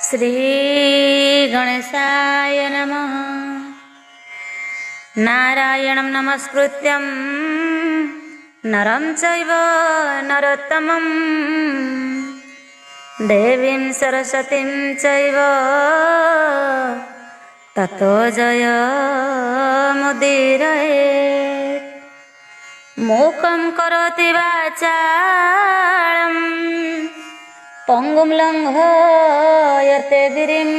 श्री गणेशाय नमः। नारायणं नमस्कृत्यं नरं चैव नरोत्तमं देवीं सरस्वतीं चैव ततो जयमुदीरयेत्। मूकं करोति वाचालं पंगुं लङ्घयते गिरिं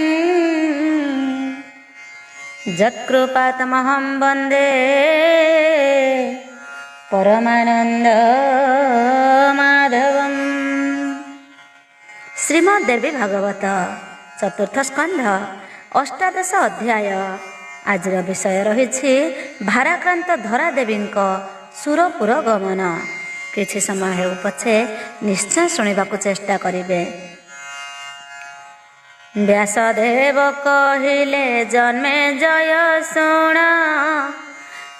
यत्कृपातमहं वन्दे परमानन्दमाधवम्। श्रीमद्देवी भागवत चतुर्थ स्कंध अष्टादश अध्याय। आज विषय रही भाराक्रांत धरादेवी सुरपुर गमन। किछि समय हेउ पछे निश्चय शुणिबाकु चेष्टा करिबे। व्यासदेव कहिले जन्मे जय शुण,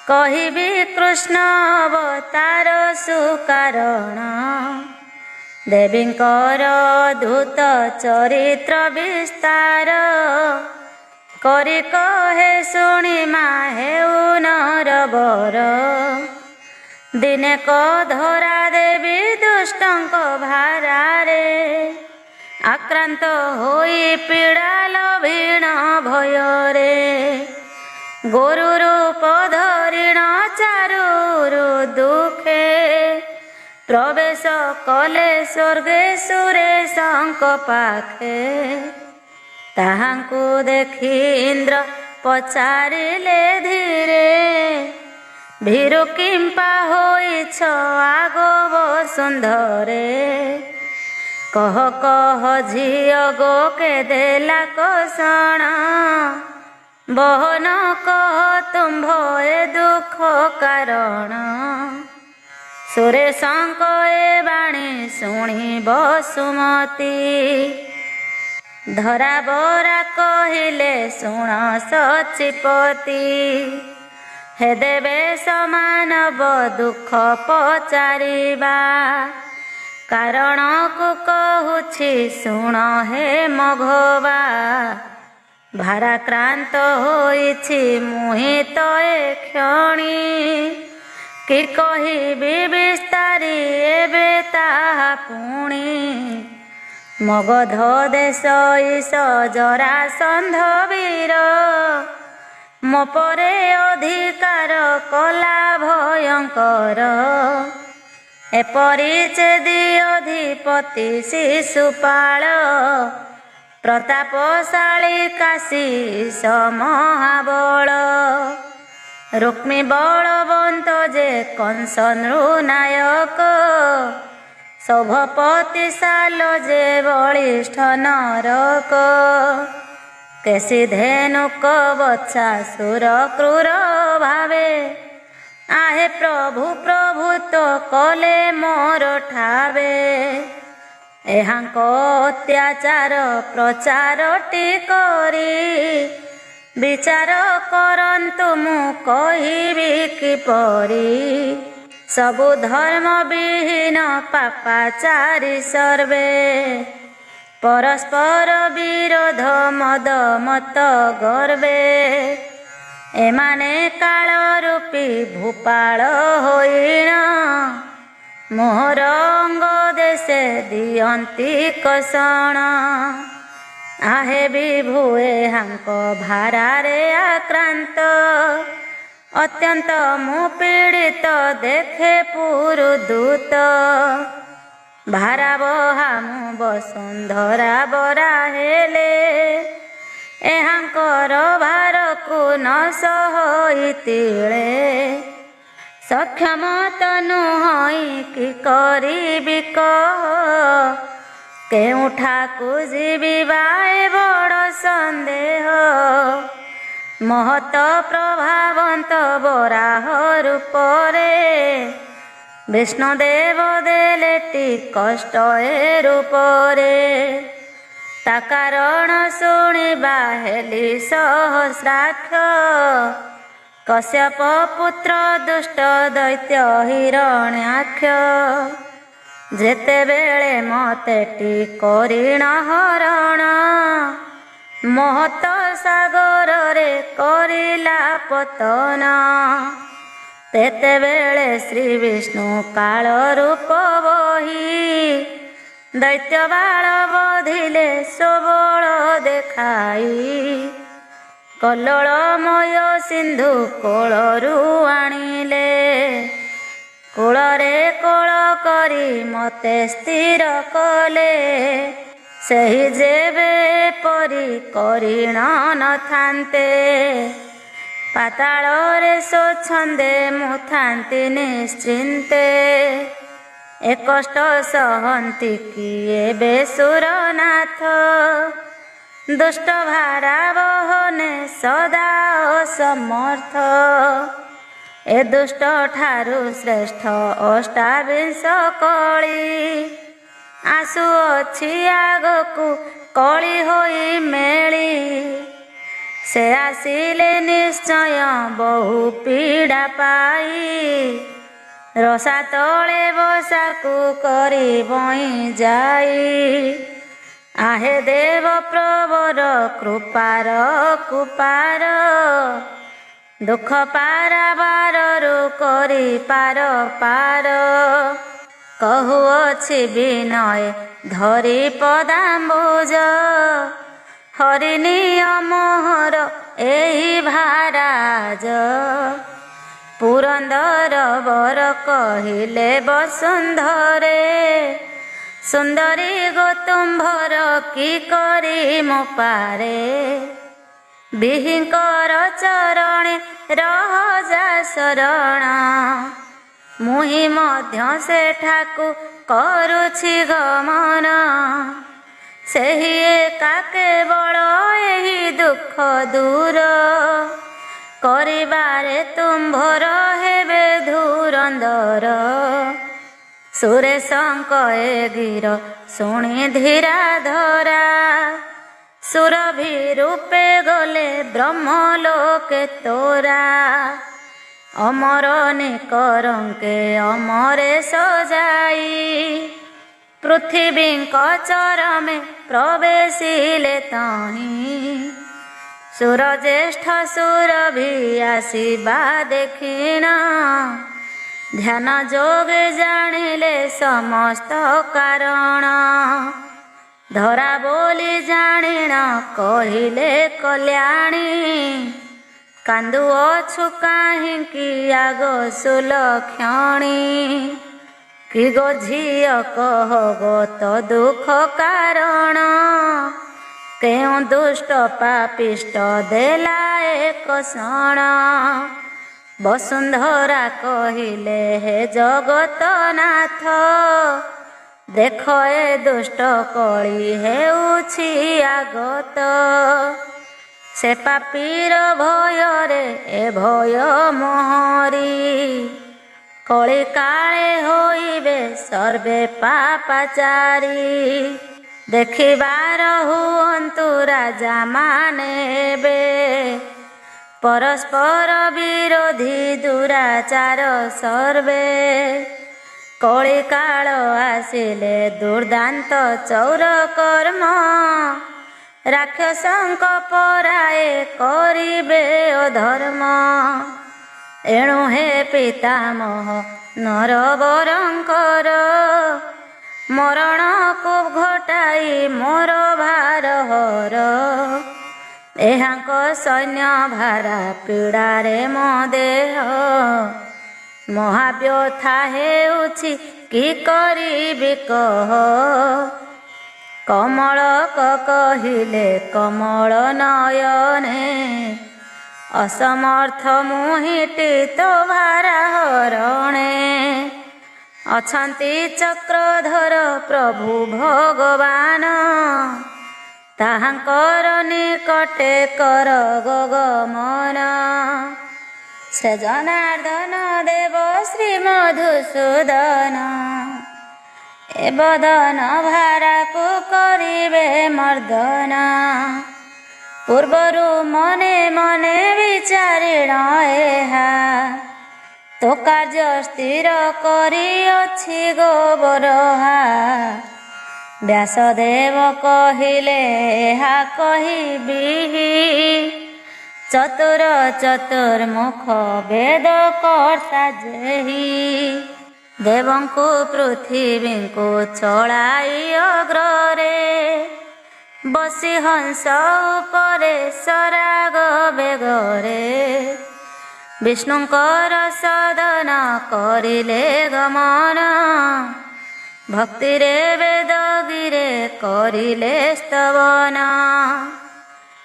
कहिबी कृष्ण अवतार सुकारण। देवींकर अद्भुत चरित्र विस्तार, करि कहे शुणी माहेउ नरबर। दिने को धरा देवी दुष्टंक भारारे, आक्रांत होई पीड़ा लभीण भୟରେ। गोरु रूप धरिण चारुरु दुखे, प्रवेश कले स्वर्गे सुरेशंक पाखे। ताहांकु देखि इंद्र पचारिले धीरे, भीरु किंपा होइछ आगो वसुंधरे। कह कह झियो गो के देला कोसण, बहन कह तुम्भ ए दुख कारण। सुरेशंक ए बाणी शुणी बसुमती, धरा बरा कहिले शुण सचिपति। हे देवे समानव दुख पचारिबा, कारण को कहुछि शुण हे मघवा। भाराक्रांत होइछि मुहि तो ए क्षणी, कि कहिबी विस्तारी एबे ताहा पुणी। मगध देश ईश जरासंध वीर, मो परे अधिकार कला भयंकर। एपरि चेदी अधिपति शिशुपाल, प्रतापशाली काशी महाबल। रुक्मी बलवंत जे कंस नृनायक, सौभपतिशाल जे बलिष्ठ नरक। केसी धेनुक बच्छा सुर क्रूर भावे, आहे प्रभु प्रभु तो कले मोर ठावे। एहांक अत्याचार प्रचारटी करी, विचार करन्तु मु कहिबी किपरि। सबु धर्म विहीन पापाचारी सर्वे, परस्पर विरोध मद मत गर्वे। एमाने काल रूपी भूपाल होइण, मोहर अंग देशे दियंती कसण। आहे विभुए हांक भारारे आक्रांत, अत्यंत मु पीड़ित देखे पुरुदूत। भारा बहा मु वसुंधरा बरा हेले, एहांकर भारकु न सहि तिळे। सक्षम तनु हई कि करिबि कह, केउठाकु जीविबा ए बड़ संदेह। महत प्रभावंत बराह रूपरे, विष्णुदेव देलेटी कष्ट ए रूपरे। ता कारण शुणिबा हेली सहस्राक्ष, कश्यप पुत्र दुष्ट दैत्य हिरण्याक्ष। ଯେତେବେଳେ ମତେଟି କରିଣ ହରଣ ମହତ ସାଗରରେ କରିଲା ପତନ ତେତେବେଳେ ଶ୍ରୀ ବିଷ୍ଣୁ କାଳ ରୂପ ବହି ଦୈତ୍ୟ ବାଳ ବଧିଲେ ସୋବଳ ଦେଖାଇ କଲ୍ଲୋଳମୟ ସିନ୍ଧୁ କୋଳରୁ ଆଣିଲେ କୂଳରେ କୋଳ କରି ମତେ ସ୍ଥିର କଲେ ସେହି ଯେବେ ପରି କରିଣ ନଥାନ୍ତେ ପାତାଳରେ ଶୋଛନ୍ଦେ ମୁଁ ଥାନ୍ତି ନିଶ୍ଚିନ୍ତେ ଏ କଷ୍ଟ ସହନ୍ତି କିଏ ବେସୁରନାଥ ଦୁଷ୍ଟ ଭାରା ବହନେ ସଦା ଅସମର୍ଥ ଏ ଦୁଷ୍ଟ ଠାରୁ ଶ୍ରେଷ୍ଠ ଅଷ୍ଟାବିଂଶ କଳି ଆସୁଅଛି ଆଗକୁ କଳି ହୋଇ ମେଳି ସେ ଆସିଲେ ନିଶ୍ଚୟ ବହୁ ପୀଡ଼ା ପାଇ ରସା ତଳେ ବସାକୁ କରି ବଇଁ ଯାଇ आहे देव प्रवर कृपार कुपार दुख पाराबारु करी पार पार कहुअछि विनय धरी पदाम्बुज हरि नियमहर एही भाराज पुरंदर वर कहिले वसुंधरे सुंदरी गोतुंभर की करी मो पारे बिहिंकर चरणे रहजा शरण मुहि मध्य सेठाकु करुछि गमन सेहि एका केवल एही दुख दूर करिबारे तुम्भर हेबे धुरंधर सुरेशंक ए गिर शुणी धीरा धरा सुरभि रूपे गले ब्रह्मलोके तोरा अमर निकरंके अमरे सजाई पृथिवींक चरमे प्रवेशिले तही सुरज्येष्ठ सुरभि आसिबा देखिण ध्यान जोगे जानिले समस्त कारण धरा बोली जानिण कहिले कल्याणी कांदुअछु काहिंकी आगो सुलक्षणी कि गो झिय कह गो तो दुख कारण केउ दुष्ट पापिष्ट देला एक क्षण वसुंधरा कहिले हे जगतनाथ देख ए दुष्ट कଳି हेउछि आगत से पापीर भୟରେ ए भय मोहरी कଳି काळे होइबे सर्वे पापाचारी देखिबार हुअन्तु राजा माने बे परस्पर विरोधी दुराचार सर्वे कଳି काल आसिले दुर्दांत चौर कर्म राक्षसंक पराए करिबे अधर्म एणु हे पितामह नरवरंकर मरण को घटाई मोर भार हर एहांक सैन्य भारा पीड़ारे मो देह महाव्यथा हेउछि कि करिबि कह कमल कहिले कमल नयने असमर्थ मुहिटी तो भारा हरणे अछंती चक्रधर प्रभु भगवान ताहांकर निकटे कर गगमन से जनार्दन देव श्री मधुसूदन ए बदन भारा को करिबे मर्दन पूर्वरु मने मने विचारिण एहा ତୋ କାର୍ଯ୍ୟ ସ୍ଥିର କରିଅଛି ଗୋବରହା। ବ୍ୟାସଦେବ କହିଲେ ଏହା କହିବି, ଚତୁର ଚତୁର୍ମୁଖ ବେଦ କର୍ତ୍ତା ଯେହି। ଦେବଙ୍କୁ ପୃଥିବୀଙ୍କୁ ଚଳାଇ ଅଗ୍ରରେ, ବସି ହଂସ ଉପରେ ସରାଗ ବେଗରେ। ବିଷ୍ଣୁଙ୍କର ସଦନ କରିଲେ ଗମନ, ଭକ୍ତିରେ ବେଦଗିରେ କରିଲେ ସ୍ତବନ।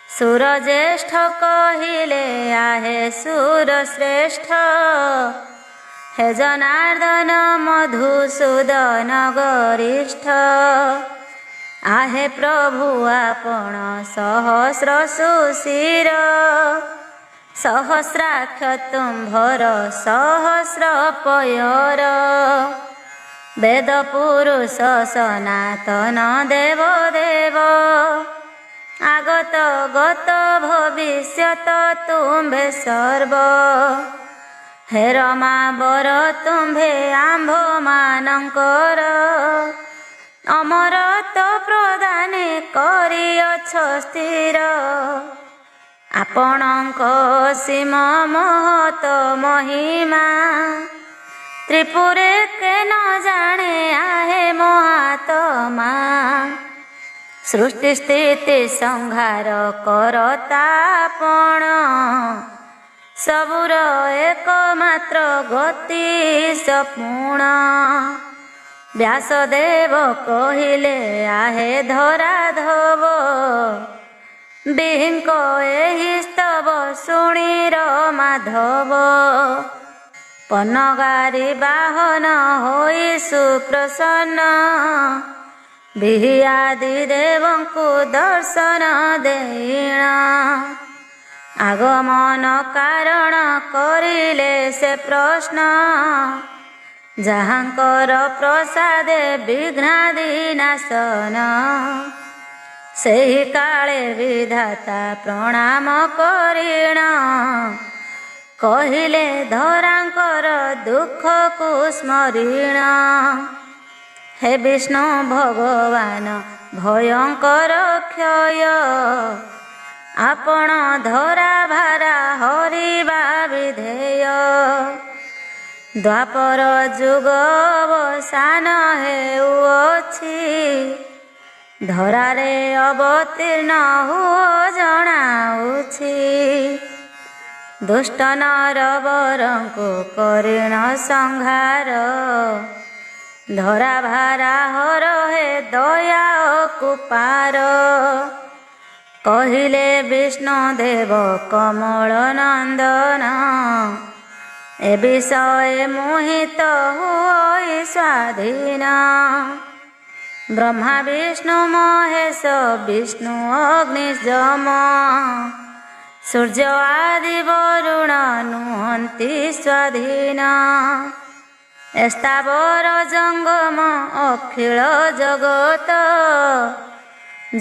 ସୁରଜ୍ୟେଷ୍ଠ କହିଲେ ଆହେ ସୁରଶ୍ରେଷ୍ଠ, ହେ ଜନାର୍ଦ୍ଦନ ମଧୁସୂଦନ ଗରିଷ୍ଠ। ଆହେ ପ୍ରଭୁ ଆପଣ ସହସ୍ର ସୁଶିର, ସହସ୍ରାକ୍ଷ ତୁମ୍ଭର ସହସ୍ର ପୟର। ବେଦ ପୁରୁଷ ସନାତନ ଦେବ ଦେବ, আগত গত ভবিষ্যত তুম্ভে সর্ব। হে রমা বর তুম্ভে আম্ভ ମାନଙ୍କର, ଅମରତ୍ୱ ପ୍ରଦାନେ କରିଅଛ ସ୍ଥିର। ଆପଣଙ୍କ ସୀମ ମହତ ମହିମା, ତ୍ରିପୁରେ କେ ନ ଜାଣେ ଆହେ ମହାତ୍ମା। ସୃଷ୍ଟି ସ୍ଥିତି ସଂହାର କରତା ଆପଣ, ସବୁର ଏକମାତ୍ର ଗତି ସପୁଣ। ବ୍ୟାସଦେବ କହିଲେ ଆହେ ଧରାଧବ, ବିହିଙ୍କ ଏହି ସ୍ତବ ଶୁଣିର ମାଧବ। ପନଗାରି ବାହନ ହୋଇ ସୁପ୍ରସନ୍ନ, ବିହି ଆଦି ଦେବଙ୍କୁ ଦର୍ଶନ ଦେଇଣ। আগমନ କାରଣ କରିଲେ ସେ ପ୍ରଶ୍ନ, ଯାହାଙ୍କର ପ୍ରସାଦେ ବିଘ୍ନାଦି ନାଶନ। ସେହି କାଳେ ବିଧାତା ପ୍ରଣାମ କରିଣ, କହିଲେ ଧରାଙ୍କର ଦୁଃଖକୁ ସ୍ମରିଣ। ହେ ବିଷ୍ଣୁ ଭଗବାନ ଭୟଙ୍କର କ୍ଷୟ, ଆପଣ ଧରା ଭାରା ହରିବା ବିଧେୟ। ଦ୍ୱାପର ଯୁଗ ଅବସାନ ହେଉଅଛି, ଧରାରେ ଅବତୀର୍ଣ୍ଣ ହୁଅ ଜଣାଉଛି। ଦୁଷ୍ଟ ନରବରଙ୍କୁ କରିଣ ସଂହାର, ଧରା ଭାରା ହର ହେ ଦୟା କୁପାର। କହିଲେ ବିଷ୍ଣୁ ଦେବ କମଳ ନନ୍ଦନ, ଏ ବିଷୟ ମୋହିତ ହୋଇ ସ୍ୱାଧୀନ। ବ୍ରହ୍ମା ବିଷ୍ଣୁ ମହେଶ ବିଷ୍ଣୁ ଅଗ୍ନି ଯମ, ସୂର୍ଯ୍ୟ ଆଦି ବରୁଣ ନୁହନ୍ତି ସ୍ୱାଧୀନ। ସ୍ଥାବର ଜଙ୍ଗମ ଅଖିଳ ଜଗତ,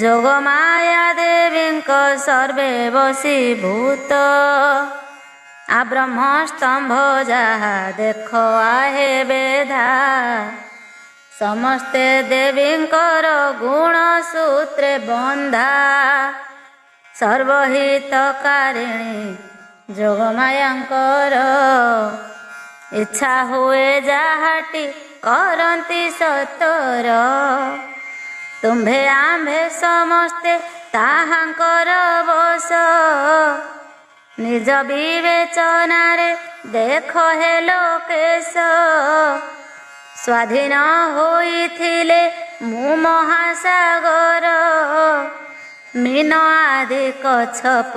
ଯୋଗମାୟା ଦେବୀଙ୍କ ସର୍ବେ ବଶୀଭୂତ। ଆ ବ୍ରହ୍ମସ୍ତମ୍ଭ ଯାହା ଦେଖ ଆହେ ବେଧା, ସମସ୍ତେ ଦେବୀଙ୍କର ଗୁଣ ସୂତ୍ରେ ବନ୍ଧା। ସର୍ବହିତକାରିଣୀ ଯୋଗମାୟାଙ୍କର, ଇଚ୍ଛା ହୁଏ ଯାହାଟି କରନ୍ତି ସତର। ତୁମ୍ଭେ ଆମ୍ଭେ ସମସ୍ତେ ତାହାଙ୍କର ବଶ, ନିଜ ବିବେଚନାରେ ଦେଖ ହେ ଲୋକେଶ। ସ୍ୱାଧୀନ ହୋଇଥିଲେ ମୁଁ ମହାସାଗର, ମୀନ ଆଦି କଚ୍ଛପ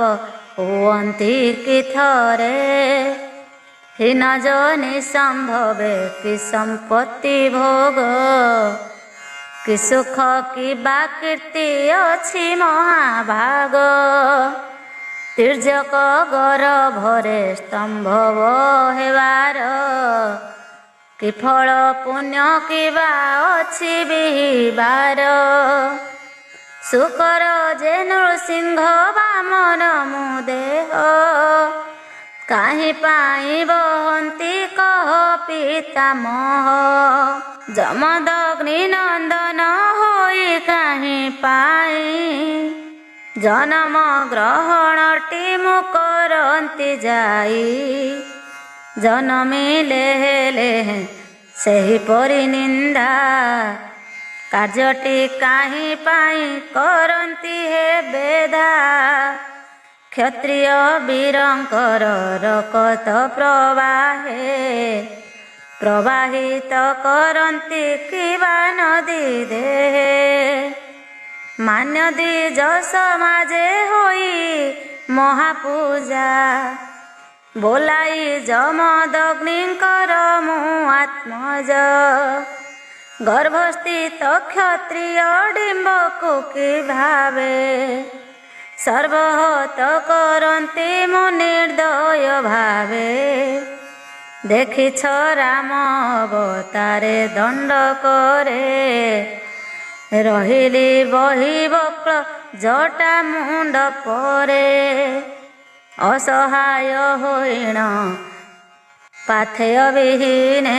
ହୁଅନ୍ତି କି ଥରେ। ହୀନ ଜନି ସମ୍ଭବେ କି ସମ୍ପତ୍ତି ଭୋଗ, କି ସୁଖ କି ବା କୀର୍ତ୍ତି ଅଛି ମହାଭାଗ। ତିର୍ଯ୍ୟକ ଗର୍ଭରେ ସ୍ତମ୍ଭବ ହେବାର, କି ଫଳ ପୁଣ୍ୟ କିବା ଅଛି ବିହିବାର। ଶୁକର ଯେ ନୃସିଂହ ବାମନ ମୁଁ ଦେହ, କାହିଁ ପାଇଁ ବହନ୍ତି କହ ପିତାମହ ଯମଦଗ୍ନି ନନ୍ଦନ ହୋଇ କାହିଁ ପାଇଁ ଜନମ ଗ୍ରହଣଟି ମୁଁ କରନ୍ତି ଯାଇ ଜନମିଲେ ହେଲେ ସେହିପରି ନିନ୍ଦା କାର୍ଯ୍ୟଟି କାହିଁ ପାଇଁ କରନ୍ତି ହେ ବେଦା କ୍ଷତ୍ରିୟ ବୀରଙ୍କର ରକତ ପ୍ରବାହେ ପ୍ରବାହିତ କରନ୍ତି କିବା ନଦୀ ଦେହେ ମାନ୍ୟ ଦ୍ୱିଜ ସମାଜେ ହୋଇ ମହାପୂଜା ବୋଲାଇ ଯମଦଗ୍ନିଙ୍କର ମୁଁ ଆତ୍ମଜ ଗର୍ଭସ୍ଥିତ କ୍ଷତ୍ରିୟ ଡିମ୍ବକୁ କି ଭାବେ ସର୍ବହତ କରନ୍ତି ମୁଁ ନିର୍ଦ୍ଦୟ ଭାବେ ଦେଖିଛ ରାମ ଅବତାରେ ଦଣ୍ଡ କରେ ରହିଲି ବହି ବକ୍ର ଜଟା ମୁଣ୍ଡ ପରେ ଅସହାୟ ହୋଇଣ ପାଥେୟ ବିହୀନେ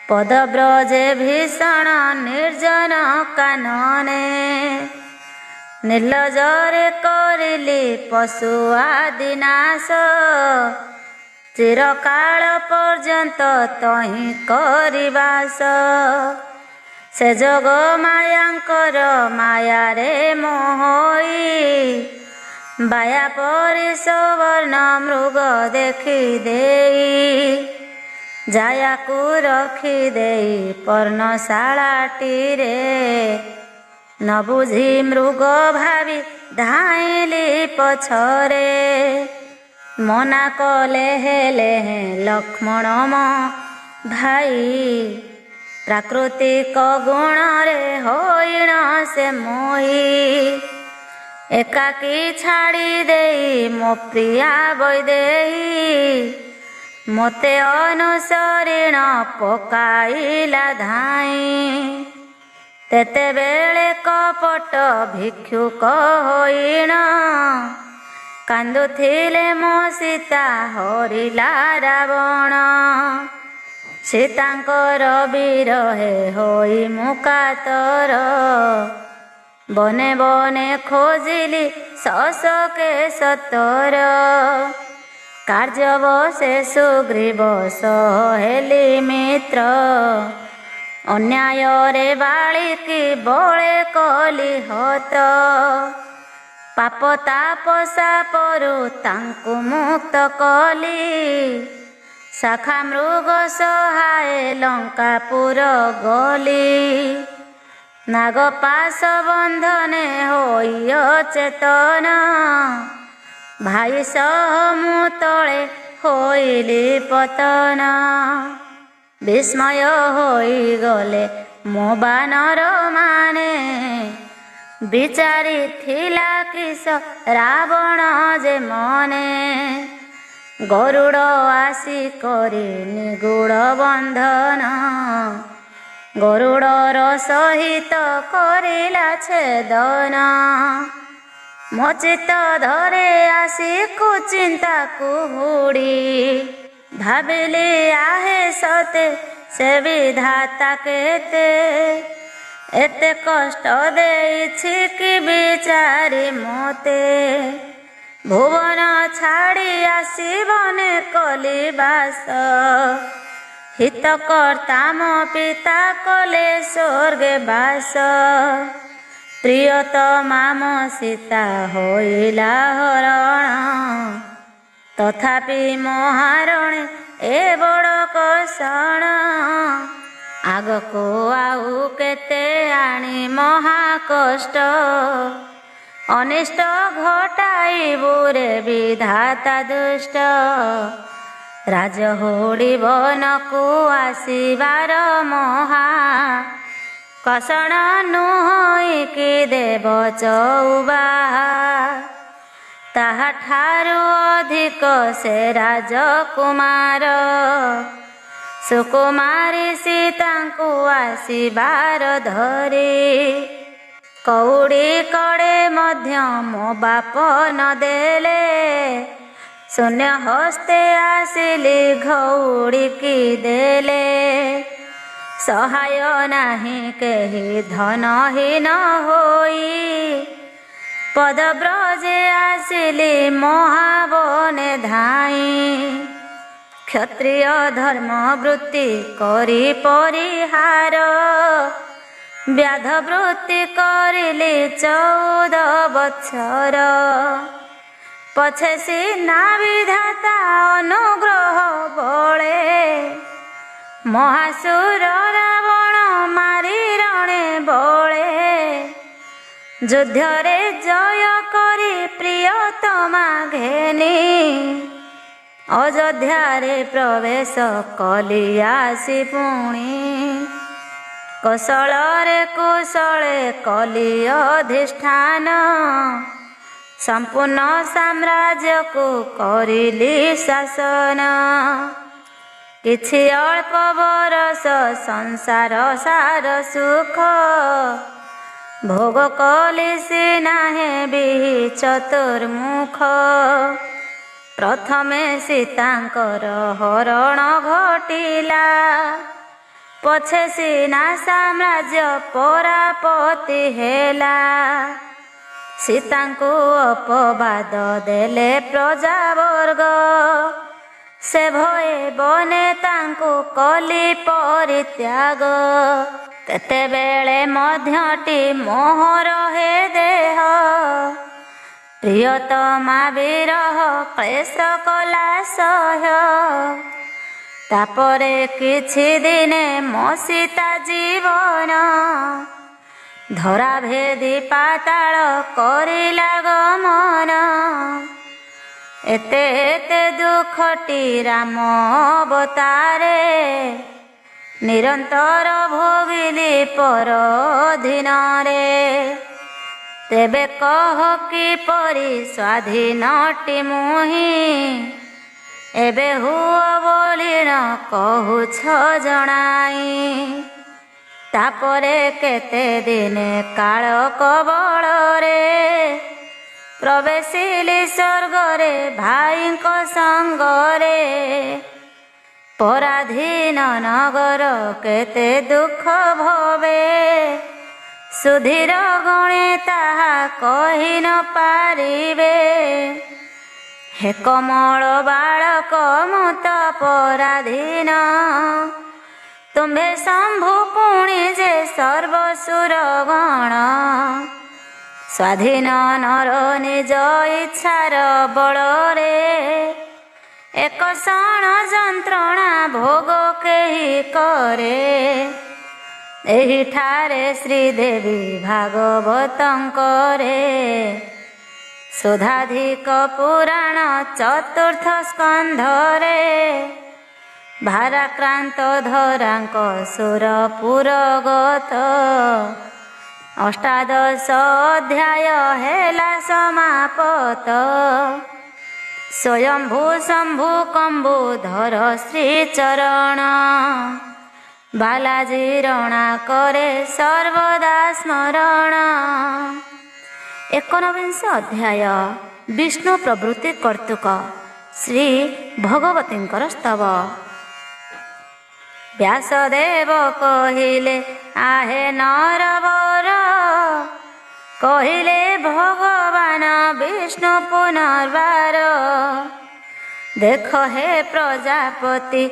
ପଦବ୍ରଜେ ଭୀଷଣ ନିର୍ଜନ କାନନେ ନିର୍ଲଜରେ କରିଲି ପଶୁ ଆଦି ନାଶ ଚିରକାଳ ପର୍ଯ୍ୟନ୍ତ ତହିଁ କରିବାସ ସେ ଯୋଗ ମାୟାଙ୍କର ମାୟାରେ ମୋହଇ ବାୟା ପରି ସବର୍ଣ୍ଣ ମୃଗ ଦେଖି ଦେଇ ଜାୟାକୁ ରଖି ଦେଇ ପର୍ଣ୍ଣଶାଳାଟିରେ ନ ବୁଝି ମୃଗ ଭାବି ଧାଇଁଲି ପଛରେ ମନା କଲେ ହେଲେ ଲକ୍ଷ୍ମଣ ମୋ ଭାଇ ପ୍ରାକୃତିକ ଗୁଣରେ ହୋଇଣ ସେ ମୋହି ଏକାକୀ ଛାଡ଼ି ଦେଇ ମୋ ପ୍ରିୟା ବୈଦେହୀ ମୋତେ ଅନୁସରିଣ ପକାଇଲା ଧାଇଁ ତେତେବେଳେ କପଟ ଭିକ୍ଷୁକ ହୋଇଣ କାନ୍ଦୁଥିଲେ ମୋ ସୀତା ହରିଲା ରାବଣ ସୀତାଙ୍କର ବିରହେ ହୋଇ ମୁଁ କାତର ବନେ ବନେ ଖୋଜିଲି ଶଶକେ ସତର କାର୍ଯ୍ୟ ବସେ ସୁଗ୍ରୀବ ସହ ହେଲି ମିତ୍ର ଅନ୍ୟାୟରେ ବାଳିକି ବଳେ କଲି ହତ ପାପ ତାପ ସାପରୁ ତାଙ୍କୁ ମୁକ୍ତ କଲି ଶାଖା ମୃଗ ସହାୟ ଲଙ୍କାପୁର ଗଲି ନାଗପାଶ ବନ୍ଧନେ ହୋଇ ଅଚେତନ ଭାଇ ସହ ମୁଁ ତଳେ ହୋଇଲି ପତନ ବିସ୍ମୟ ହୋଇଗଲେ ମୋ ବାନର ମାନେ ବିଚାରି ଥିଲା କିସ ରାବଣ ଯେ ମନେ ଗରୁଡ଼ ଆସି କରି ନିଗୁଡ଼ ବନ୍ଧନ ଗରୁଡ଼ର ସହିତ କରିଲା ଛେଦନ ମୋ ଚିତ୍ତ ଧରେ ଆସି କୁଚିନ୍ତାକୁ ହୁଡ଼ି ଭାବିଲି ଆହେ ସତେ ସେ ବିଧାତା କେତେ ଏତେ କଷ୍ଟ ଦେଇଛି କି ବିଚାରି ମୋତେ ଭୁବନ ଛାଡ଼ି ଆସି ବନେ କଲି ବାସ ହିତକର୍ତ୍ତା ମୋ ପିତା କଲେ ସ୍ୱର୍ଗେ ବାସ ପ୍ରିୟତମା ମୋ ସୀତା ହୋଇଲା ହରଣ ତଥାପି ମହାରଣୀ ଏ ବଡ଼ କଷଣ ଆଗକୁ ଆଉ କେତେ ଆଣି ମହାକଷ୍ଟ ଅନିଷ୍ଟ ଘଟାଇବୁରେ ବିଧାତା ଦୁଷ୍ଟ ରାଜହୁଡ଼ି ବନକୁ ଆସିବାର ମହା କଷଣ ନୁହଁ କି ଦେବ ଚଉବାହା ତାହାଠାରୁ ଅଧିକ ସେ ରାଜକୁମାର ସୁକୁମାରୀ ସୀତାଙ୍କୁ ଆସିବାର ଧରି କଉଡ଼ି କଡ଼େ ମଧ୍ୟ ମୋ ବାପ ନ ଦେଲେ ଶୂନ୍ୟ ହସ୍ତେ ଆସିଲି ଘଉଡ଼ିକି ଦେଲେ, ସହାୟ ନାହିଁ କେହି ଧନହୀନ ହୋଇ। ପଦବ୍ରଜେ ଆସିଲି ମହାବନେ ଧାଇଁ, କ୍ଷତ୍ରିୟ ଧର୍ମ ବୃତ୍ତି କରି ପରିହାର। ବ୍ୟାଧ ବୃତ୍ତି କରିଲି 14 ବତ୍ସର, ପଛେ ସିନା ବିଧାତା ଅନୁଗ୍ରହ ବଳେ। ମହାସୁର ରାବଣ ମାରି ରଣେ ବଳେ, ଯୁଦ୍ଧରେ ଜୟ କରି ପ୍ରିୟତମା ଘେନି। ଅଯୋଧ୍ୟାରେ ପ୍ରବେଶ କଲି ଆସି ପୁଣି, କୌଶଳରେ କୁଶଳେ କଲି ଅଧିଷ୍ଠାନ। ସମ୍ପୂର୍ଣ୍ଣ ସାମ୍ରାଜ୍ୟକୁ କରିଲି ଶାସନ, କିଛି ଅଳ୍ପ ବରଷ ସଂସାର ସାର ସୁଖ। ଭୋଗ କଲି ସିନା ହେବି ଚତୁର୍ମୁଖ, ପ୍ରଥମେ ସୀତାଙ୍କର ହରଣ ଘଟିଲା। ପଛେ ସିନା ସାମ୍ରାଜ୍ୟ ପରାପତି ହେଲା, ସୀତାଙ୍କୁ ଅପବାଦ ଦେଲେ ପ୍ରଜାବର୍ଗ। ସେ ଭୟେ ବନେ ତାଙ୍କୁ କଲି ପରିତ୍ୟାଗ, ତେତେବେଳେ ମଧ୍ୟଟି ମୋହର ହେ ଦେହ। ପ୍ରିୟତମା ବିରହ କ୍ଲେଶ କଲା ସହ୍ୟ, ତାପରେ କିଛି ଦିନେ ମୋ ସୀତା ଜୀବନ। ଧରା ଭେଦି ପାତାଳ କରିଲା ଗମନ, ଏତେ ଏତେ ଦୁଃଖଟି ରାମ ଅବତାରେ। ନିରନ୍ତର ଭୋଗିଲି ପରଧୀନରେ, ତେବେ କହ କିପରି ସ୍ୱାଧୀନଟି ମୁହିଁ। ଏବେ ହୁଅ ବୋଲିଣ କହୁଛ ଜଣାଇ, ତାପରେ କେତେ ଦିନେ କାଳ କବଳରେ। ପ୍ରବେଶିଲି ସ୍ୱର୍ଗରେ ଭାଇଙ୍କ ସଙ୍ଗରେ, ପରାଧୀନ ନଗର କେତେ ଦୁଃଖ ଭବେ। ସୁଧୀର ଗଣେ ତାହା କହି ନ ପାରିବେ, ହେ କମଳ ବାଳକ ମୁଁ ତ ପରାଧୀନ। ତୁମ୍ଭେ ଶମ୍ଭୁ ପୁଣି ଯେ ସର୍ବସୁର ଗଣ, ସ୍ୱାଧୀନ ନର ନିଜ ଇଚ୍ଛାର ବଳରେ। ଏକ ଷଣ ଯନ୍ତ୍ରଣା ଭୋଗ କେହି କରେ, ଏହିଠାରେ ଶ୍ରୀଦେବୀ ଭାଗବତଙ୍କରେ। ସୁଧାଧିକ ପୁରାଣ ଚତୁର୍ଥ ସ୍କନ୍ଧରେ, ଭାରାକ୍ରାନ୍ତ ଧରାଙ୍କ ସୁରପୁର ଗତ। ଅଷ୍ଟାଦଶ ଅଧ୍ୟାୟ ହେଲା ସମାପତ, ସ୍ୱୟମ୍ଭୁ ଶମ୍ଭୁ କମ୍ବୁଧର ଶ୍ରୀଚରଣ। ବାଲାଜୀ ରଣା କରେ ସର୍ବଦା ସ୍ମରଣ। 19 ଅଧ୍ୟାୟ ବିଷ୍ଣୁ ପ୍ରବୃତ୍ତି କର୍ତ୍ତୃକ ଶ୍ରୀ ଭଗବତୀଙ୍କର ସ୍ତବ। ବ୍ୟାସଦେବ କହିଲେ ଆହେ ନରବର, କହିଲେ ଭଗବାନ ବିଷ୍ଣୁ ପୁନର୍ବାର। ଦେଖ ହେ ପ୍ରଜାପତି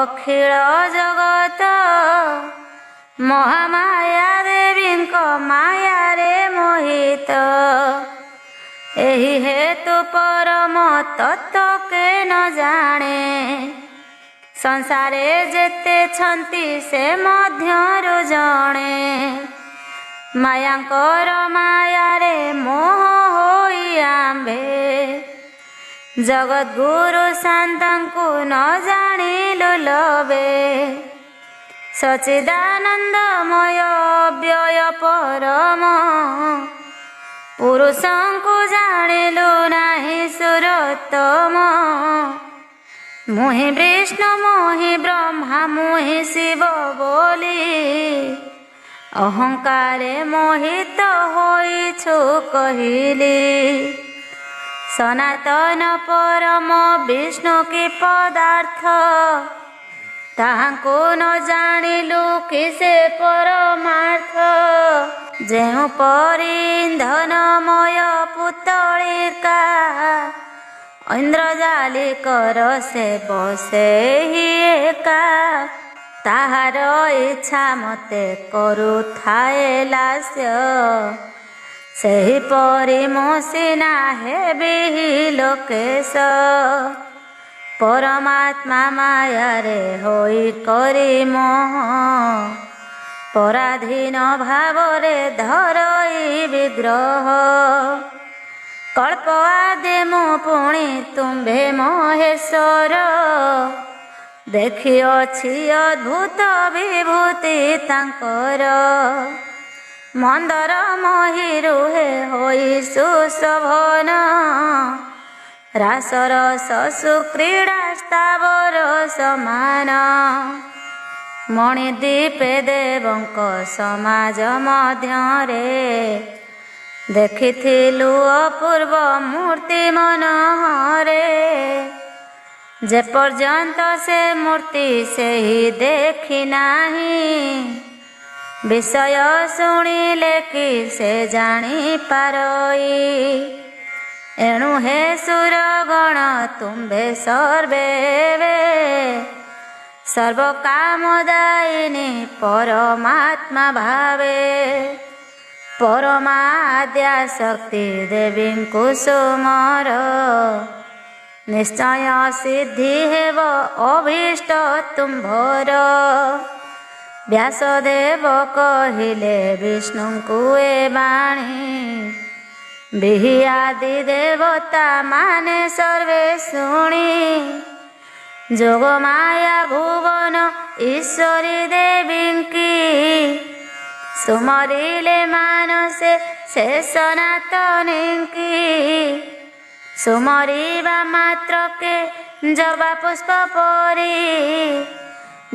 ଅଖିଳ ଜଗତ, ମହାମାୟା ଦେବୀଙ୍କ ମାୟାରେ ମୋହିତ। ଏହି ହେତୁ ପରମ ତତ୍ତ୍ୱ କେ ନ ଜାଣେ, ସଂସାରେ ଯେତେ ଛନ୍ତି ସେ ମଧ୍ୟରୁ ଜଣେ। ମାୟାଙ୍କର ମାୟାରେ ମୋହ ହୋଇ ଆମ୍ଭେ, ଜଗଦ୍ଗୁରୁ ଶାନ୍ତଙ୍କୁ ନ ଜାଣିଲୁ ଲବେ। ସଚିଦାନନ୍ଦମୟ ଅବ୍ୟୟ ପରମ, ପୁରୁଷଙ୍କୁ ଜାଣିଲୁ ନାହିଁ ସୁରୋତ୍ତମ। ମୁହିଁ ବିଷ୍ଣୁ ମୁହିଁ ବ୍ରହ୍ମା ମୁହିଁ ଶିବ ବୋଲି, ଅହଙ୍କାରେ ମୋହିତ ହୋଇଛୁ କହିଲି। सनातन परम विष्णु की पदार्थ ताहाको न जानिलु किसे परमार्थ जेउ परी धनमय पुतलिका इंद्रजालिकर से बसे ही एका ताहार इच्छा मते करू थाए लास्य सेहिपरि मो सिना हेबि लोकेश परमात्मा मायारे होई करी मोह पराधीन भावरे धरई विग्रह कल्प आदि मु पुणी तुम्भे महेश्वर देखिअछि अद्भुत विभूति तांकर मंदर महिरुहे होई सुशोभन रासर ससु क्रीड़ा स्थावर समान मणिदीपे देवंक समाज मध्यरे देखिथिलु अपूर्व मूर्ति मनोहरे जे पर्यंत से मूर्ति से ही देखी नाही विषय शुणिले कि से जानी पारई एणु हे सुरगण तुम्भे सर्वे सर्व कामदायिनी परमात्मा भावे परमाद्या शक्ति देवी कुसुमर निश्चय सिद्धि हेब अभीष्ट तुम्भर व्यासदेव कहिले विष्णु को ए बाणी बिहि आदि देवता माने सर्वे शुणी जोग माया भुवन ईश्वरी देवी की सुमरिले मानसे से सनातनी की सुमरिबा मात्र के जबा पुष्प परी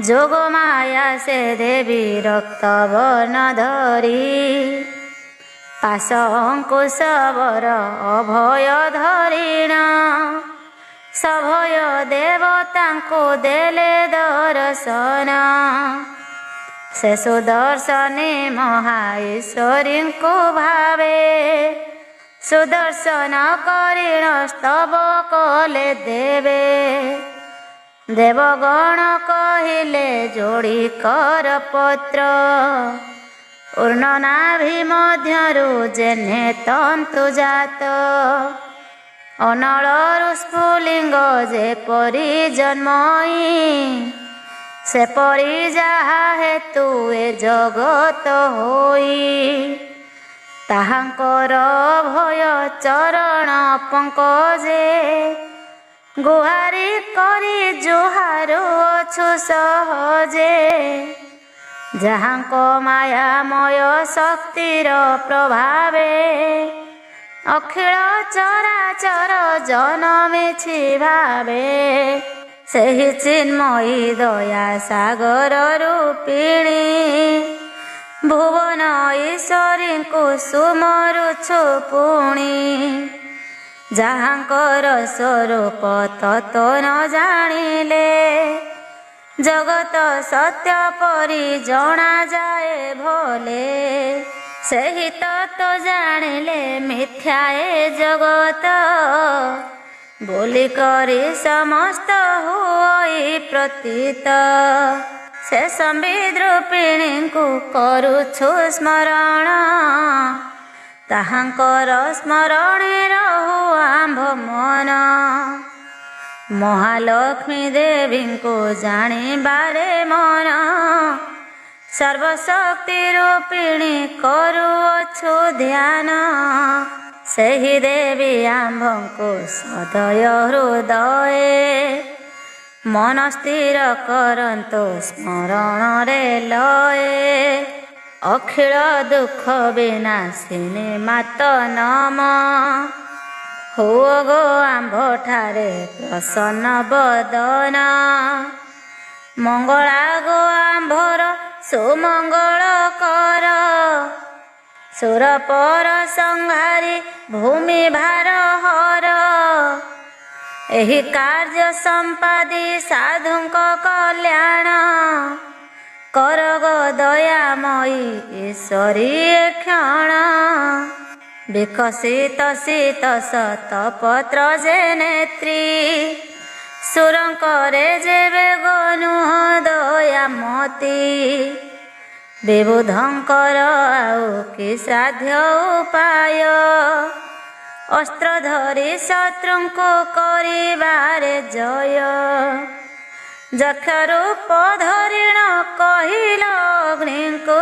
जोग माया से देवी रक्त वर्ण धरी पाश अंकुशवर अभय धरिण सभय देवता को देले दर्शन से सुदर्शनी महाईश्वरी को भावे सुदर्शन करिण स्तव कले देवे देवगण कहिले जोड़ी कर पत्र ऊर्णनाभि मध्यरु जेने तंतु जात अनलरु स्फुलिंग जेपरि जन्मई से परि जाहा हेतु ए जगत होई ताहांकर भय चरण पंकजे गुहारी करी जुहारू अछु सहजे जहाँको मायामय शक्तिर प्रभावे अखिल चराचर जनमिछि भावे सेहि चिन्मयी दया सागर रूपिणी भुवन ईश्वरी को सुमरुछु पुणी जहाँकर स्वरूप तत्व न जानिले जगत सत्य परि जना जाए भोले सही तत्व जानिले मिथ्याए जगत बोली करी समस्त हुई प्रतीत से संविद रूपिणी को करुछु स्मरण ताहांकर स्मरणे रहु आंभ मन महालक्ष्मी देवी को जानी बारे मन सर्वशक्ति रूपिणी करुअछु ध्यान सेहि देवी आंभ को सदय हृदय मन स्थिर करंतो स्मरण रे लय अखिल दुख विनाशिनी मात नम हुओ गो आंभ ठारे प्रसन्न बदन मंगला गो आंभर सुमंगल कर ସୁର ପର ସଂହାରୀ ଭୂମି ଭାର ହର। ଏହି କାର୍ଯ୍ୟ ସମ୍ପାଦି ସାଧୁଙ୍କ କଲ୍ୟାଣ। କର ଗୋ ଦୟାମୟୀ ଈଶ୍ୱରୀ ଏ କ୍ଷଣ। ବିକଶିତ ଶୀତ ଶତପତ୍ର ଯେ ନେତ୍ରୀ। ସୁରଙ୍କରେ ଯେବେ ଗନୁହ ଦୟାମତୀ। ବିବୁଧଙ୍କର ଆଉ କି ସାଧ୍ୟ ଉପାୟ। ଅସ୍ତ୍ର ଧରି ଶତ୍ରୁଙ୍କୁ କରିବାରେ ଜୟ। ଯକ୍ଷ ରୂପ ଧରିଣ କହିଲ ଅଗ୍ନିଙ୍କୁ।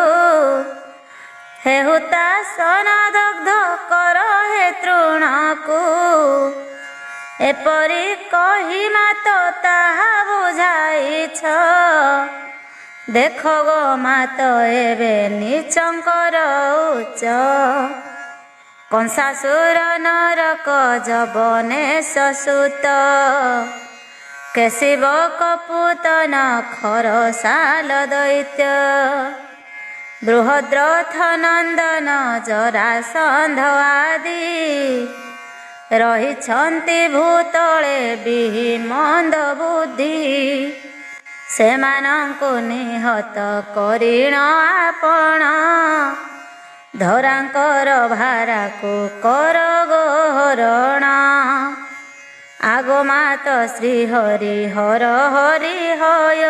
ହେ ହୁତାସନ ଦଗ୍ଧ କର ହେ ତୃଣକୁ। ଏପରି କହି ମାତ ତାହା ବୁଝାଇଛ। ଦେଖ ଗୋ ମାତ ଏବେ ନୀଚଙ୍କର ଉଚ୍ଚ। କଂସାସୁର ନରକ ଯବନେଶ ସୁତ। କେଶିବ କପୁତନ ଖରସାଲ ଦୈତ୍ୟ। ବୃହଦ୍ରଥ ନନ୍ଦନ ଜରାସନ୍ଧ ଆଦି। ରହିଛନ୍ତି ଭୂତଳେ ବିମନ୍ଦ ବୁଦ୍ଧି। ସେମାନଙ୍କୁ ନିହତ କରିଣ ଆପଣ। ଧରାଙ୍କର ଭାରାକୁ କର ଗୋ ହରଣ। ଆଗ ମାତ ଶ୍ରୀହରି ହର ହରି ହୟ।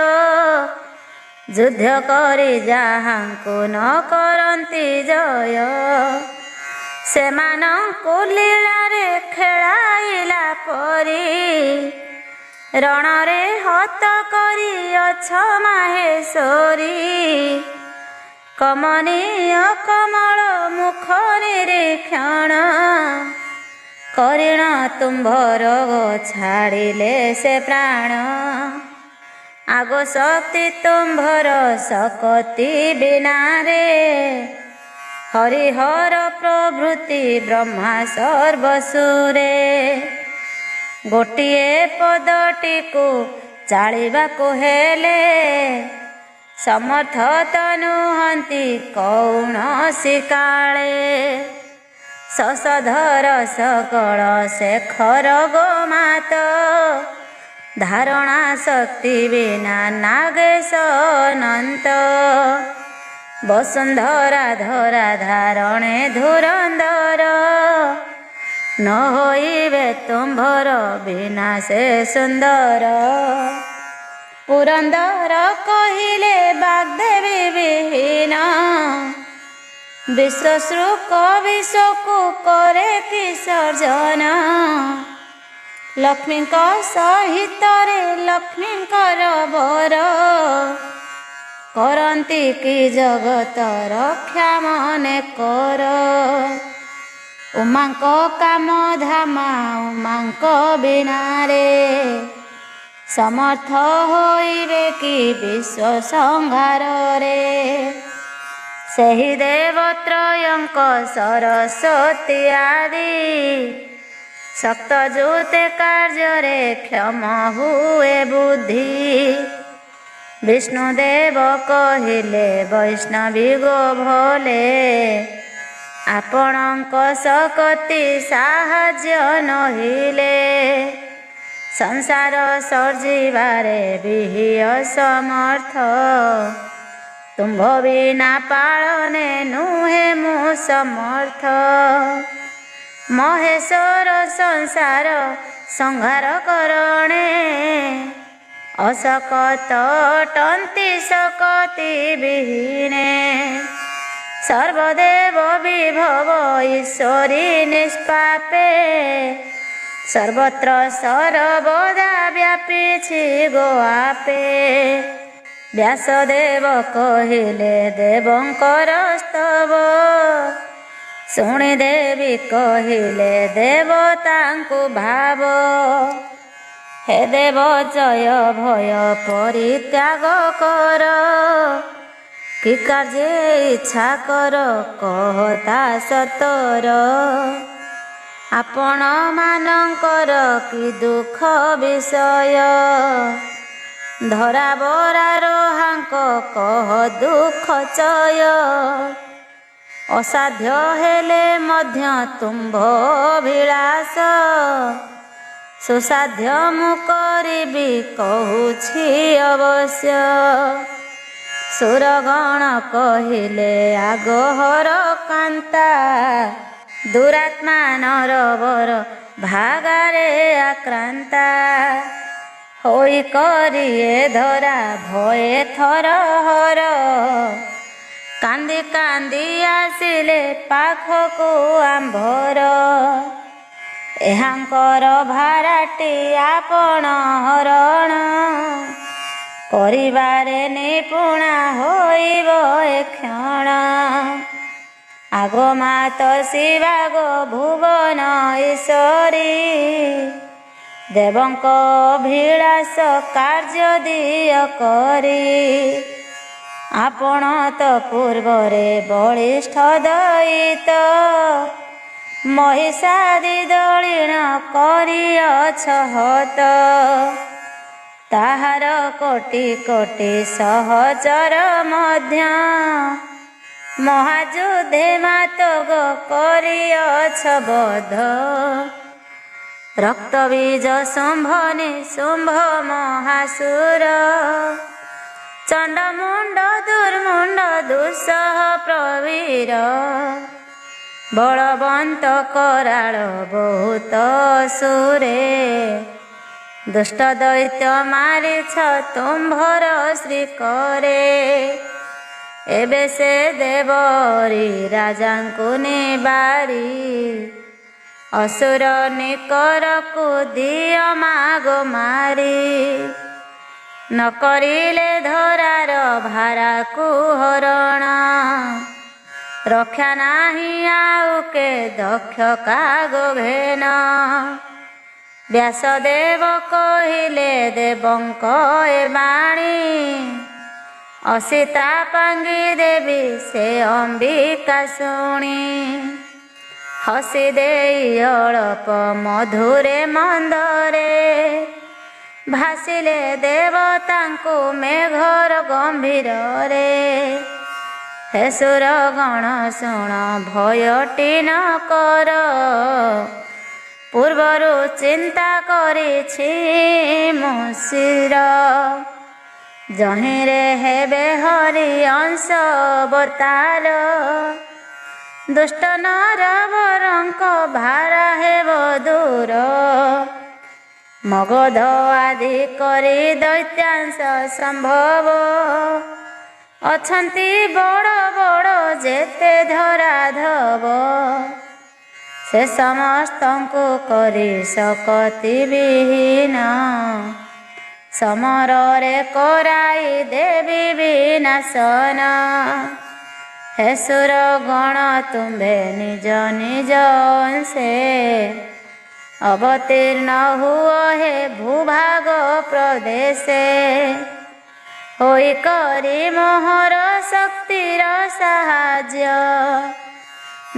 ଯୁଦ୍ଧ କରି ଯାହାଙ୍କୁ ନ କରନ୍ତି ଜୟ। ସେମାନଙ୍କୁ ଲୀଳାରେ ଖେଳାଇଲା ପରି। ରଣରେ ହତ କରିଅଛ ମାହେଶ୍ୱରୀ। କମନୀୟ କମଳ ମୁଖ ନିରୀକ୍ଷଣ। କରିଣ ତୁମ୍ଭର ଛାଡ଼ିଲେ ସେ ପ୍ରାଣ। ଆଗ ଶକ୍ତି ତୁମ୍ଭର ଶକତି ବିନାରେ। ହରିହର ପ୍ରଭୃତି ବ୍ରହ୍ମା ସର୍ବସୁରେ। ଗୋଟିଏ ପଦଟିକୁ ଚାଳିବାକୁ ହେଲେ। ସମର୍ଥ ତ ନୁହନ୍ତି କୌଣସି କାଳେ। ଶଶଧର ସକଳ ଶେଖର ଗୋମାତ। ଧାରଣା ଶକ୍ତି ବିନା ନାଗେଶ ଅନନ୍ତ। ବସୁନ୍ଧରା ଧରା ଧାରଣେ ଧୁରନ୍ଧର। ନ ହୋଇବେ ତୁମ୍ଭର ବିନା ସେ ସୁନ୍ଦର। ପୁରନ୍ଦର କହିଲେ ବାଗ୍ଦେବୀ ବିହୀନ। ବିଶ୍ୱଶୃକ ବିଶ୍ୱକୁ କରେ କି ସର୍ଜନ। ଲକ୍ଷ୍ମୀଙ୍କ ସହିତରେ ଲକ୍ଷ୍ମୀଙ୍କର ବର। କରନ୍ତି କି ଜଗତ ରକ୍ଷା ମନେ କର। ଉମାଙ୍କ କାମ ଧାମା ଉମାଙ୍କ ବିନାରେ। ସମର୍ଥ ହୋଇବେ କି ବିଶ୍ୱ ସଂହାରରେ। ସେହି ଦେବତ୍ରୟଙ୍କ ସରସ୍ୱତୀ ଆଦି। ଶକ୍ତଜୁତେ କାର୍ଯ୍ୟରେ କ୍ଷମ ହୁଏ ବୁଦ୍ଧି। ବିଷ୍ଣୁଦେବ କହିଲେ ବୈଷ୍ଣବୀ ଗୋ ଭୋଲେ। ଆପଣଙ୍କ ଶକତି ସାହାଯ୍ୟ ନହିଲେ। ସଂସାର ସର୍ଜିବାରେ ବିହିୟ ସମର୍ଥ। ତୁମ୍ଭ ବିନା ପାଳନେ ନୁହେଁ ମୁଁ ସମର୍ଥ। ମହେଶ୍ୱର ସଂସାର ସଂହାର କରଣେ। ଅଶକତ ଅଟନ୍ତି ଶକତି ବିହୀନେ। ସର୍ବଦେବ ବିଭବ ଈଶ୍ୱରୀ ନିଷ୍ପାପେ। ସର୍ବତ୍ର ସର୍ବଦା ବ୍ୟାପିଛି ଗୋ ଆପେ। ବ୍ୟାସଦେବ କହିଲେ ଦେବଙ୍କର ସ୍ତବ। ଶୁଣି ଦେବୀ କହିଲେ ଦେବତାଙ୍କୁ ଭାବ। ହେ ଦେବ ଜୟ ଭୟ ପରିତ୍ୟାଗ କର। କି କାର୍ଯ୍ୟ ଇଚ୍ଛା କର କହ ତା ସତର। ଆପଣ ମାନଙ୍କର କି ଦୁଃଖ ବିଷୟ। ଧରା ବରା ରୋହାଙ୍କ କହ ଦୁଃଖ ଚୟ। ଅସାଧ୍ୟ ହେଲେ ମଧ୍ୟ ତୁମ୍ଭ ଅଭିଳାଷ ସୁସାଧ୍ୟ ମୁଁ କରିବି କହୁଛି ଅବଶ୍ୟ। ସୁରଗଣ କହିଲେ ଆଗହର କାନ୍ତା ଦୁରାତ୍ମା ନରବର ଭାଗାରେ ଆକ୍ରାନ୍ତା। ହୋଇ କରିଏ ଧରା ଭଏ ଥରହର କାନ୍ଦି କାନ୍ଦି ଆସିଲେ ପାଖକୁ ଆମ୍ଭର। ଏହାଙ୍କର ଭାରାଟି ଆପଣ ହରଣ କରିବାରେ ନିପୁଣା ହୋଇବ ଏକ୍ଷଣ। ଆଗମାତ ଶିବାଗ ଭୁବନ ଈଶ୍ୱରୀ ଦେବଙ୍କ ଅଭିଳାଷ କାର୍ଯ୍ୟ ଦିଅ କରି। ଆପଣ ତ ପୂର୍ବରେ ବଳିଷ୍ଠ ଦଇତ ମହିଷାଦି ଦଳିଣ କରିଅଛ ହତ। ତାହାର କୋଟି କୋଟି ସହଚର ମଧ୍ୟ ମହାଯୁଦ୍ଧେ ମାତକ କରିଅଛ ବଧ। ରକ୍ତବୀଜ ଶୁମ୍ଭନି ଶୁମ୍ଭ ମହାସୁର ଚଣ୍ଡମୁଣ୍ଡ ଦୁର୍ମୁଣ୍ଡ ଦୁଃସହ ପ୍ରବୀର। ବଳବନ୍ତ କରାଳ ବହୁତ ସୁରେ ଦୁଷ୍ଟ ଦୈତ୍ୟ ମାରିଛ ତୁମ୍ଭର ଶ୍ରୀକରେ। ଏବେ ସେ ଦେବରୀ ରାଜାଙ୍କୁ ନିବାରି ଅସୁର ନିକରକୁ ଦିଅ ମାଗ ମାରି। ନ କରିଲେ ଧରାର ଭାରାକୁ ହରଣ ରକ୍ଷା ନାହିଁ ଆଉ କେ ଦକ୍ଷ କାଗ ଘେନ। ବ୍ୟାସଦେବ କହିଲେ ଦେବଙ୍କ ଏ ବାଣୀ ଅସିତା ପାଙ୍ଗି ଦେବି ସେ ଅମ୍ବିକା ଶୁଣି। ହସି ଦେଇ ଅଳପ ମଧୁରେ ମନ୍ଦରେ ଭାସିଲେ ଦେବତାଙ୍କୁ ମେଘର ଗମ୍ଭୀରରେ। ହେ ସୁରଗଣ ଶୁଣ ଭୟଟି ନ କର ପୂର୍ବରୁ ଚିନ୍ତା କରିଛି ମୁଁ ଶିର। ଯହିଁରେ ହେବେ ହରି ଅଂଶ ଅବତାର ଦୁଷ୍ଟ ନରବରଙ୍କ ଭାରା ହେବ ଦୂର। ମଗଧ ଆଦି କରି ଦୈତ୍ୟାଂଶ ସମ୍ଭବ ଅଛନ୍ତି ବଡ଼ ବଡ଼ ଯେତେ ଧରାଧବ। ସେ ସମସ୍ତଙ୍କୁ କରି ଶକତି ବିହୀନ ସମରରେ କରାଇ ଦେବି ବିନାଶନ। ହେ ସୁରଗଣ ତୁମ୍ଭେ ନିଜ ନିଜ ଅଂଶେ ଅବତୀର୍ଣ୍ଣ ହୁଅ ହେ ଭୂଭାଗ ପ୍ରଦେଶେ। ହୋଇ କରି ମୋହର ଶକ୍ତିର ସାହାଯ୍ୟ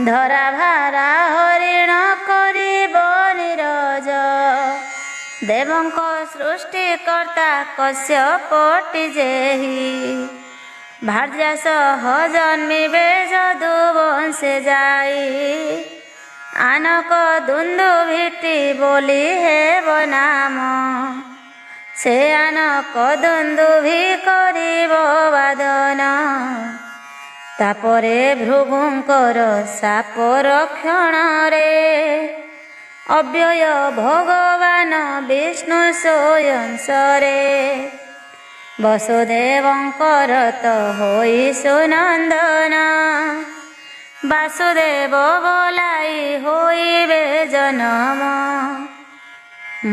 ଧରା ଭାରା ହରିଣ କରିବ ନିରଜ। ଦେବଙ୍କ ସୃଷ୍ଟିକର୍ତ୍ତା କଶ୍ୟପଟି ଯେହି ଭାର୍ଯ୍ୟା ସହ ଜନ୍ମିବେ ଯଦୁବଂଶେ ଯାଇ। ଆନକ ଦୁନ୍ଦୁଭିଟି ବୋଲି ହେବ ନାମ ସେ ଆନକ ଦୁନ୍ଦୁଭି କରିବ ବାଦନ। ତାପରେ ଭୃଗୁଙ୍କର ସାପ ରକ୍ଷଣରେ ଅବ୍ୟୟ ଭଗବାନ ବିଷ୍ଣୁ ସ୍ୱୟଂସରେ। ବସୁଦେବଙ୍କର ତ ହୋଇ ସୁନନ୍ଦନ ବାସୁଦେବ ବୋଲାଇ ହୋଇବେ ଜନମ।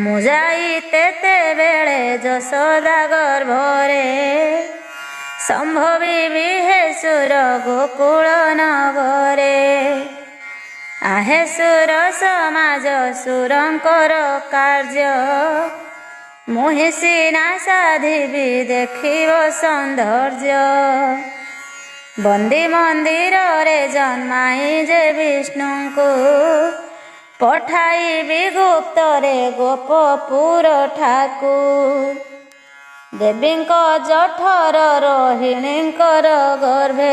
ମୁଁ ଯାଇ ତେତେବେଳେ ଯଶୋଦା ଗର୍ଭରେ ସମ୍ଭବିବି ହେ ସୁର ଗୋକୁଳ ନଗରେ। ଆହେ ସୁର ସମାଜ ସୁରଙ୍କର କାର୍ଯ୍ୟ ମୁହିଁ ସିନା ସାଧିବି ଦେଖିବ ସୌନ୍ଦର୍ଯ୍ୟ। ବନ୍ଦୀ ମନ୍ଦିରରେ ଜନ୍ମାଇ ଯେ ବିଷ୍ଣୁଙ୍କୁ ପଠାଇବି ଗୁପ୍ତରେ ଗୋପପୁର ଠାକୁ। ଦେବୀଙ୍କ ଜଠର ରୋହିଣୀଙ୍କର ଗର୍ଭେ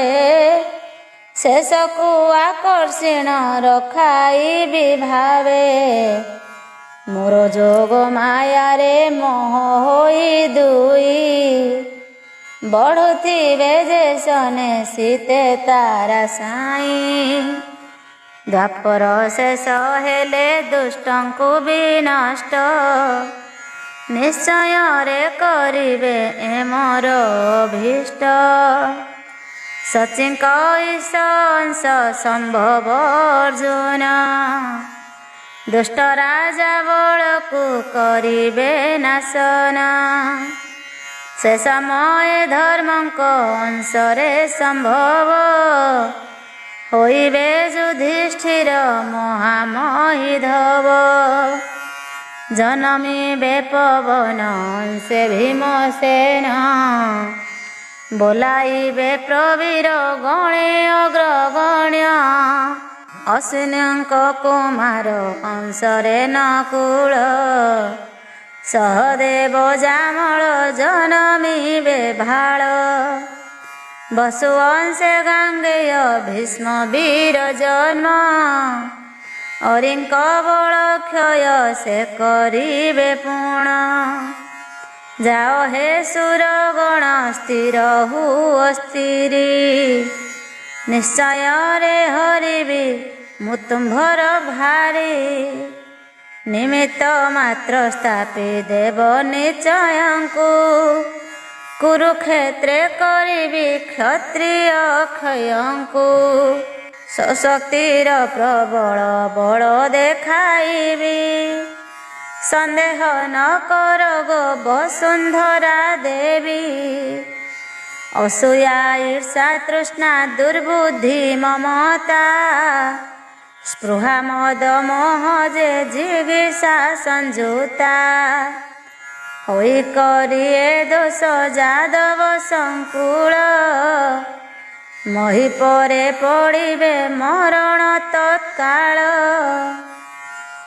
ଶେଷକୁ ଆକର୍ଷଣ ରଖାଇବି ଭାବେ। ମୋର ଯୋଗ ମାୟାରେ ମୋହ ହୋଇ ଦୁଇ ବଢ଼ୁଥିବେ ଯେ ସନେ ଶୀତେ ତାରା ସାଇଁ। ଦ୍ୱାପର ଶେଷ ହେଲେ ଦୁଷ୍ଟଙ୍କୁ ବି ନଷ୍ଟ ନିଶ୍ଚୟରେ କରିବେ ଏ ମୋର ଅଭୀଷ୍ଟ। ସଚିଙ୍କ ଈଶଂସ ସମ୍ଭବ ଅର୍ଜୁନ ଦୁଷ୍ଟ ରାଜା ବଳକୁ କରିବେ ନାଶନ। ସେ ସମୟ ଧର୍ମଙ୍କ ଅଂଶରେ ସମ୍ଭବ ହୋଇବେ ଯୁଧିଷ୍ଠିର ମହାମହିଧବ। ଜନମିବେ ପବନ ସେ ଭୀମସେନ ବୋଲାଇବେ ପ୍ରବୀର ଗଣେ ଅଗ୍ରଗଣ୍ୟ। ଅଶ୍ୱିନୀଙ୍କ କୁମାର ଅଂଶରେ ନକୁଳ ସହଦେବ ଜାମଳ ଜନମିବେ ଭାଳ। ବସୁ ଅଂଶେ ଗାଙ୍ଗେୟ ଭୀଷ୍ମ ବୀର ଜନ୍ମ ଅରିଙ୍କ ବଳ କ୍ଷୟ ସେ କରିବେ ପୁଣ। ଯାଅ ହେ ସୁରଗଣ ସ୍ଥିର ହୁଅ ସ୍ଥିରୀ ନିଶ୍ଚୟରେ ହରିବି ମୁଁ ତୁମ୍ଭର ଭାରି। ନିମିତ୍ତ ମାତ୍ର ସ୍ଥାପି ଦେବ ନିଶ୍ଚୟଙ୍କୁ କୁରୁକ୍ଷେତ୍ରେ କରିବି କ୍ଷତ୍ରିୟ କ୍ଷୟଙ୍କୁ। ସଶକ୍ତିର ପ୍ରବଳ ବଳ ଦେଖାଇବି ସନ୍ଦେହ ନ କର ଗୋ ବସୁନ୍ଧରା ଦେବୀ। ଅସୂୟା ଈର୍ଷା ତୃଷ୍ଣା ଦୁର୍ବୁଦ୍ଧି ମମତା ସ୍ପୃହା ମଦ ମୋହ ଯେ ଜିଗୀଷା ସଂଯୁକ୍ତା। ହୋଇ କରିଏ ଦୋଷ ଯାଦବ ସଂକୁଳ ମହି ପରେ ପଡ଼ିବେ ମରଣ ତତ୍କାଳ।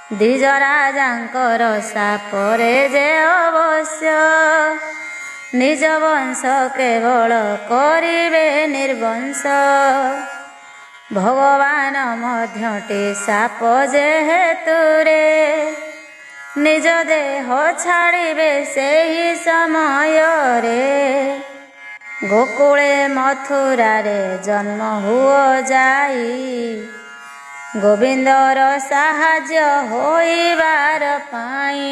ଦ୍ୱିଜ ରାଜାଙ୍କର ଶାପରେ ଯେ ଅବଶ୍ୟ ନିଜ ବଂଶ କେବଳ କରିବେ ନିର୍ବଂଶ। ଭଗବାନ ମଧ୍ୟଟି ଶାପ ଯେହେତୁରେ ନିଜ ଦେହ ଛାଡ଼ିବେ ସେହି ସମୟରେ। ଗୋକୁଳେ ମଥୁରାରେ ଜନ୍ମ ହୁଅ ଯାଇ ଗୋବିନ୍ଦର ସାହାଯ୍ୟ ହୋଇବାର ପାଇଁ।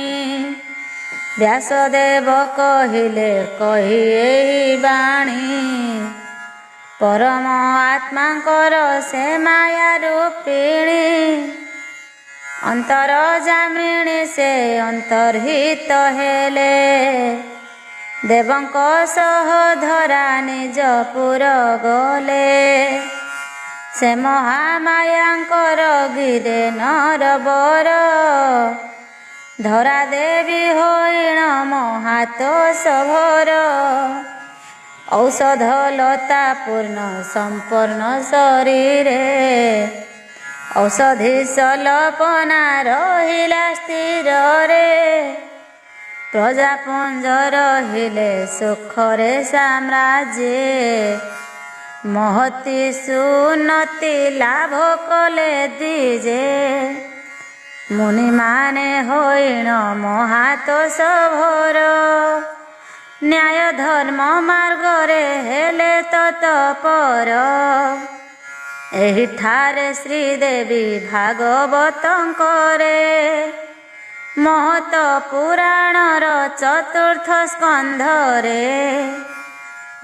ବ୍ୟାସଦେବ କହିଲେ କହି ଏହି ବାଣୀ ପରମ ଆତ୍ମାଙ୍କର ସେ ମାୟା ରୂପିଣୀ। ଅନ୍ତର ଜାମିଣୀ ସେ ଅନ୍ତର୍ହିତ ହେଲେ ଦେବଙ୍କ ସହ ଧରା ନିଜ ପୁର ଗଲେ। ସେ ମହାମାୟାଙ୍କର ଗିରେ ନରବର ଧରା ଦେବୀ ହୋଇଣ ମହାତୋଷଭର। ଔଷଧ ଲତା ପୂର୍ଣ୍ଣ ସମ୍ପୂର୍ଣ୍ଣ ଶରୀରେ ଔଷଧି ସଲପନା ରହିଲା ସ୍ଥିରରେ। ପ୍ରଜାପୁଞ୍ଜ ରହିଲେ ସୁଖରେ ସାମ୍ରାଜ୍ୟେ ମହତି ସୁନତି ଲାଭ କଲେ ଦ୍ୱିଜେ। ମୁନିମାନେ ହୋଇଣ ମହାତୋଷଭର ନ୍ୟାୟ ଧର୍ମ ମାର୍ଗରେ ହେଲେ ତତ୍ପର। ଏହିଠାରେ ଶ୍ରୀଦେବୀ ଭାଗବତଙ୍କରେ ମହତ ପୁରାଣର ଚତୁର୍ଥ ସ୍କନ୍ଧରେ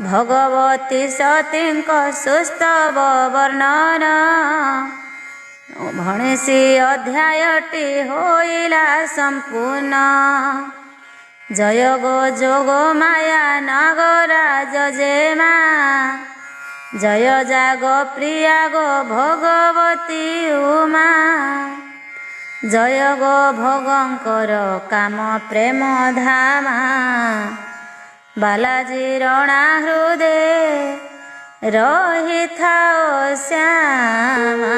ଭଗବତୀ ସତୀଙ୍କ ସୁସ୍ତବ ବର୍ଣ୍ଣନ ଭଣେଶୀ ଅଧ୍ୟାୟଟି ହୋଇଲା ସମ୍ପୂର୍ଣ୍ଣ। ଜୟ ଗୋ ଯୋଗ ମାୟା ନାଗରାଜ ଜେମା ଜୟ ଜାଗ ପ୍ରିୟା ଗୋ ଭଗବତୀ ଉମା। ଜୟ ଗୋ ଭଗଙ୍କର କାମ ପ୍ରେମ ଧାମା ବାଲାଜୀ ରଣା ହୃଦେ ରହିଥାଅ ଶ୍ୟାମା।